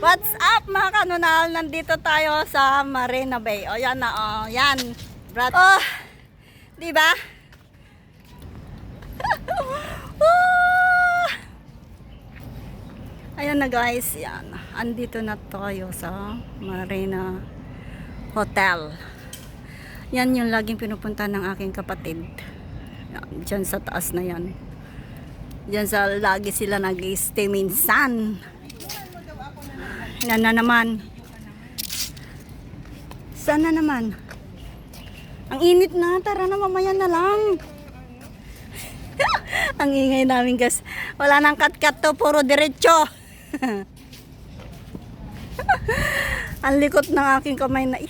What's up mga kanunal? Nandito tayo sa Marina Bay. O yan na, o yan. Oh, di ba? Ayan na guys, yan. Andito na tayo sa Marina Hotel. Yan yung laging pinupunta ng aking kapatid. Yan, dyan sa taas na yan. Dyan sa lagi sila nag-stay minsan. Yan na naman. Sana naman. Ang init na. Tara na, mamaya na lang. Ang ingay namin guys. Wala nang kat-kat to. Puro diretso. Ang likot ng aking kamay na.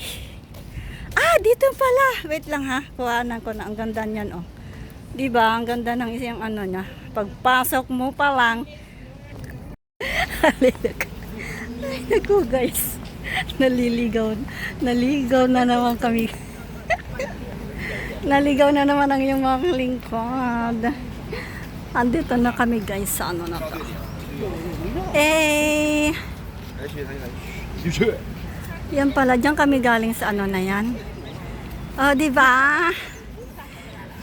Ah, dito pala. Wait lang ha. Kuhanan ko na. Ang ganda niyan oh. Diba? Ang ganda ng isang ano niya. Pagpasok mo pa lang. Ako guys, naliligaw na naman kami. Naligaw na naman ang iyong mga lingkod. Andito na kami guys sa ano na to. Yan pala, dyan kami galing sa ano na yan. Oh, diba?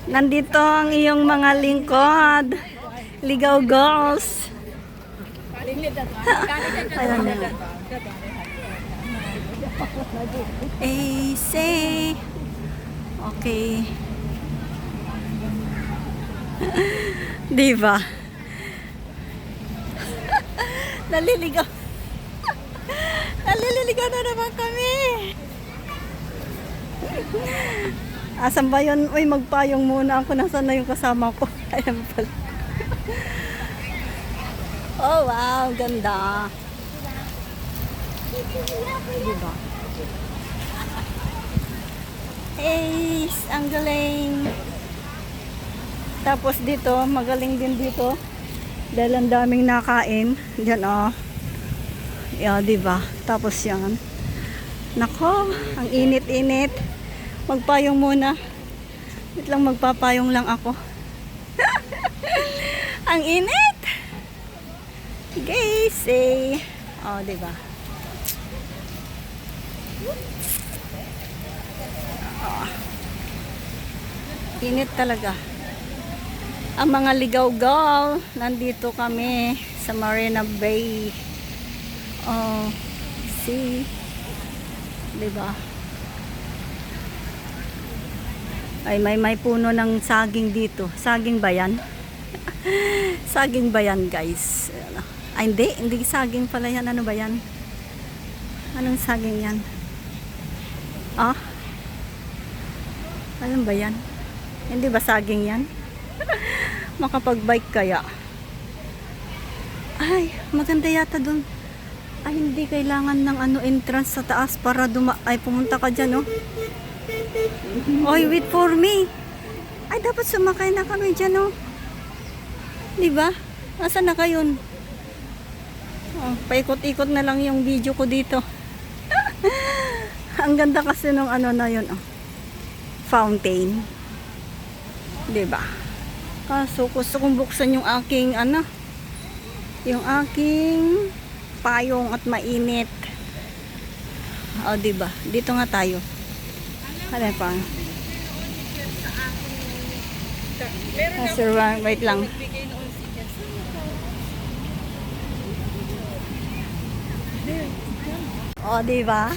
Nandito ang iyong mga lingkod. Ligaw girls. Ayan na. Say. Okay. Diba? Naliligaw. Naliligaw na naman kami. Asan ba yun? Uy, magpayong muna ako. Nasaan na yung kasama ko? Ayan pala. Oh wow, ganda. Diba? Ang galing. Tapos dito, magaling din dito. Dahil ang daming nakain. Diyan oh. Yeah, diba? Tapos yan. Nako, ang init-init. Magpayong muna. Wait lang, magpapayong lang ako. Ang init. Guys, oh, diba? Oh. Init talaga. Ang mga ligaw-gaw, nandito kami sa Marina Bay. Oh, see? Diba? Ay, may puno ng saging dito. Saging ba yan? Saging ba yan, guys? Ay, hindi saging pala yan. Ano ba yan? Anong saging yan? Ah? Ano ba yan? Hindi ba saging yan? Makapag-bike kaya? Ay, maganda yata dun. Ay, hindi kailangan ng ano entrance sa taas para pumunta ka dyan, oh. Oy, wait for me. Ay, dapat sumakay na kami dyan, oh. Diba? Asan na kayo? Oh, paikot-ikot na lang yung video ko dito. Ang ganda kasi nung ano na yun, oh. Fountain. Diba? Kaso gusto kong buksan yung aking ano, yung aking payong at mainit. O, diba? Dito nga tayo. Ano pa? Sir, wait lang. O, diba?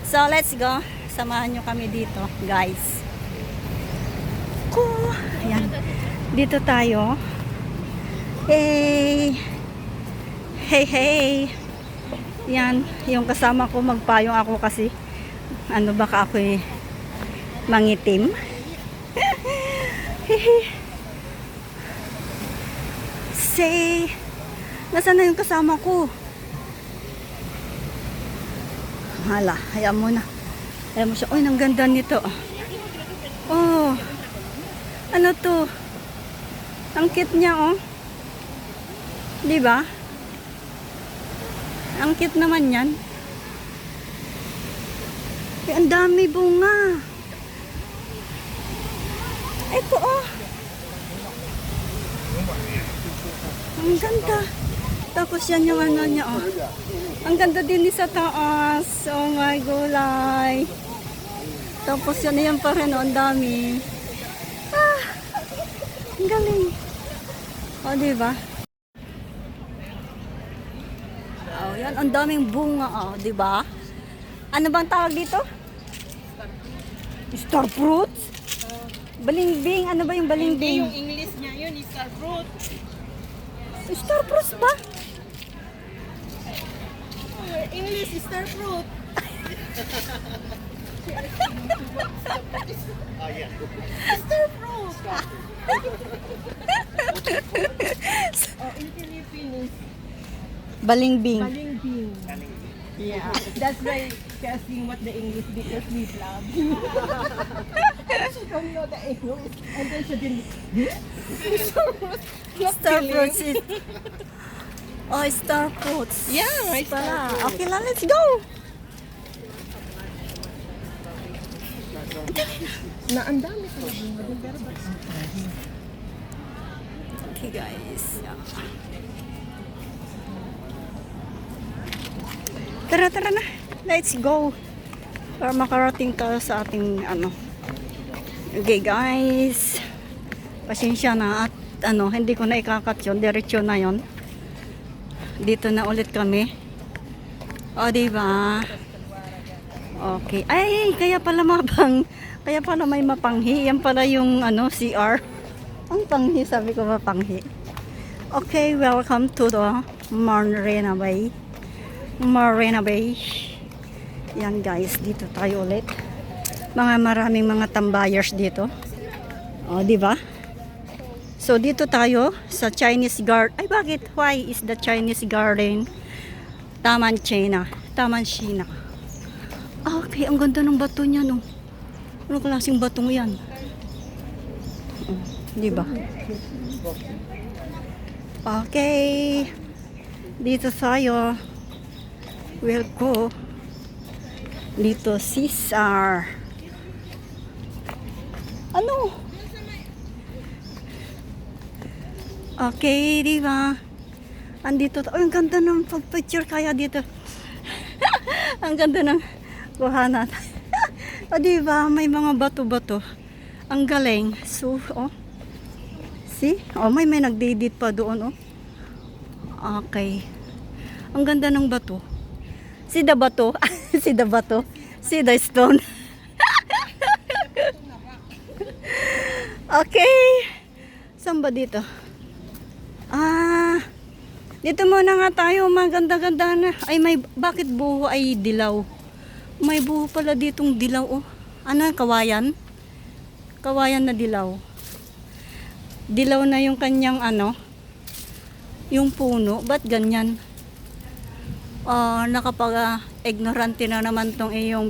So, let's go. Samahan nyo kami dito, guys. Ayan. Dito tayo. Hey! Hey! Yan. Yung kasama ko, magpayong ako kasi ano baka ako mangitim. Say! Nasaan na yung kasama ko? Hala, hayaan mo na. Hayaan mo siya. Uy, ang ganda nito. Oh. Ano to? Ang cute niya, oh. Diba? Ang cute naman yan. Ang dami bunga. Ito, oh. Ang ganda. Tapos yan yung ano niya, oh. Ang ganda din sa taas. Oh my gulay. Tapos yan pa rin, oh. Ang dami. Ah, ang galing. O, diba? Oh, yan. Ang daming bunga, oh. Diba? Ano bang tawag dito? Star fruits? Balimbing. Ano ba yung balimbing? Yung English niya yun, star fruit. Star fruits ba? English star fruit. Star fruit. In Philippines, Balimbing. balingbing. Yeah, that's why she asking what the English because we love. She don't know the English, and then she didn't. Star fruits is... Oh, star fruits. Yeah, Pala. Okay lang, let's go. Na ang dami ko. Okay, guys. Yeah. Tara na. Let's go. Para makarating tayo sa ating ano. Okay, guys. Pasensya na at ano, hindi ko na ikakat yun. Diretso na yon. Dito na ulit kami. O, diba? Okay. Ay, kaya pala kaya pala may mapanghi. Yan pala yung ano, CR. Ang panghi, sabi ko mapanghi. Okay, welcome to the Marina Bay. Marina Bay. Yan guys, dito tayo ulit. Maraming mga tambayers dito. O, diba? So, dito tayo sa Chinese Garden. Ay, bakit? Why is the Chinese Garden? Taman China. Taman China. Okay, ang ganda ng bato niya, no? Ano klaseng batong yan? Oh, diba? Okay. Dito tayo. We'll go. Dito, Caesar. Ano? Okay, di ba? Andito, oh, ang ganda ng pag-picture kaya dito. Ang ganda ng kuhanan. O, di ba? May mga bato-bato. Ang galing. So, oh. See? Oh, may nagdidit pa doon, oh. Okay. Ang ganda ng bato. See the bato? See the bato? See the stone? Okay. Saan ba dito? Dito muna nga tayo, maganda-ganda na. Ay, bakit buho ay dilaw? May buho pala ditong dilaw, oh. Ano, kawayan? Kawayan na dilaw. Dilaw na yung kanyang, ano, yung puno. Ba't ganyan? Ignorante na naman tong iyong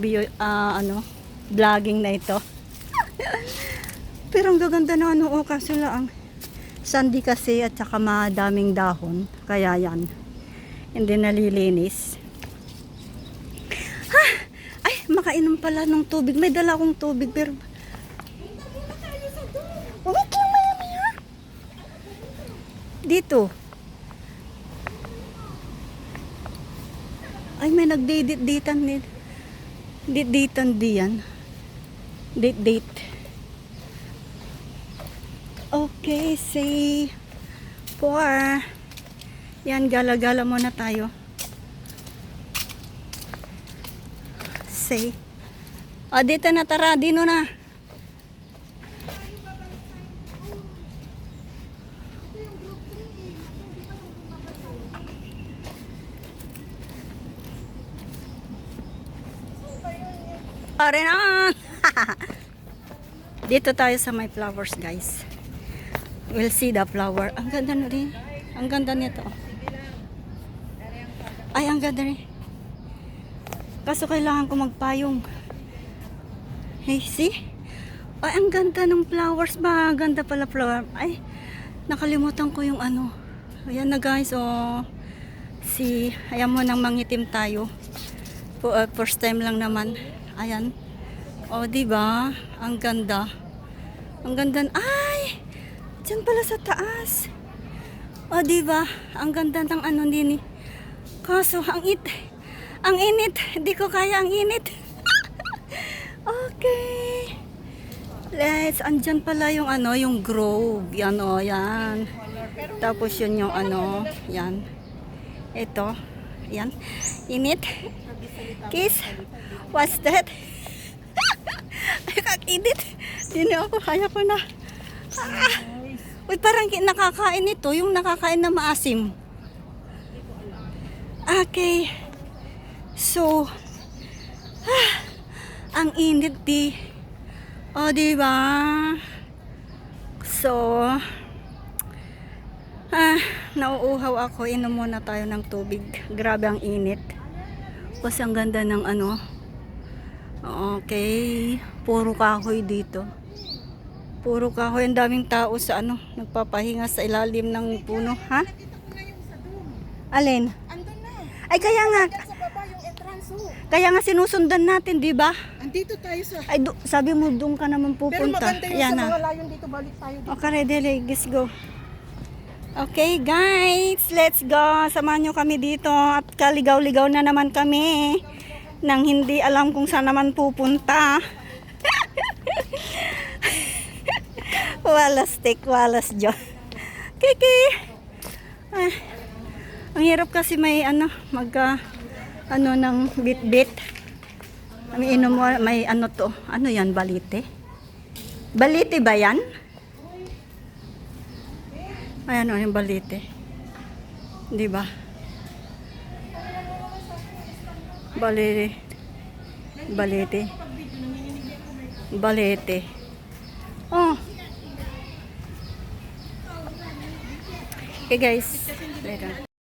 vlogging na ito. Pero ang gaganda na ano, kaso lang sandy kasi at saka madaming dahon. Kaya yan. Hindi nalilinis. Ay, makainom pala ng tubig. May dala akong tubig pero... Wait lang, maya. Dito. Ay, may nagdidit-ditan din. Dit-ditan diyan. Dit-dit. Okay, say 4. Yan, gala-gala muna tayo. Say. O, dito na, tara. Dino na. Pare na. Dito tayo sa my flowers, guys. We'll see the flower. Ang ganda na rin. Ang ganda nito. Ay, ang ganda rin. Kaso kailangan ko magpayong. Hey, see? Ay, ang ganda ng flowers ba? Ang ganda pala flower. Ay, nakalimutan ko yung ano. Ayan na guys, oh. See, ayan mo nang mangitim tayo. First time lang naman. Ayan. Oh, diba? Ang ganda. Ang ganda. Ay! Diyan pala sa taas. O, diba? Ang ganda ng ano din eh. Kaso, ang init. Hindi ko kaya ang init. Okay. Andyan pala yung ano, yung grove. Yan o, yan. Tapos yun yung ano, yan. Ito, yan. Init. Kiss. What's that? Ay, kak-init. Hindi na ako, kaya ko na. Ah. Uy, parang nakakain ito, yung nakakain na maasim. Okay. So, ang init di. O, diba? So, nauuhaw ako. Inom muna tayo ng tubig. Grabe ang init. Kasi ang ganda ng ano. Okay. Puro kahoy dito. Puro kahoy. Ang daming tao sa ano. Nagpapahinga sa ilalim ng puno. Ha? Alin? Andun na. Ay, kaya nga. Sa baba yung entrance. Oh. Kaya nga sinusundan natin, di ba? Andito tayo sa... Ay, sabi mo doon ka naman Pero pupunta. maganda yung Ayan sa na. mga layon dito. Balik tayo dito. Okay, ready, let's go. Okay, guys, let's go. Samahan nyo kami dito at kaligaw-ligaw na naman kami nang hindi alam kung saan naman pupunta. Walas stick, walas jaw. Kiki! Ay, ang hirap kasi may ano, ano ng bit-bit. May inom mo, may ano to. Ano yan, balite? Balite ba yan? Ayan o, yung balite. Di ba? Balite. Balite. Balite. Oh. Okay guys. Later.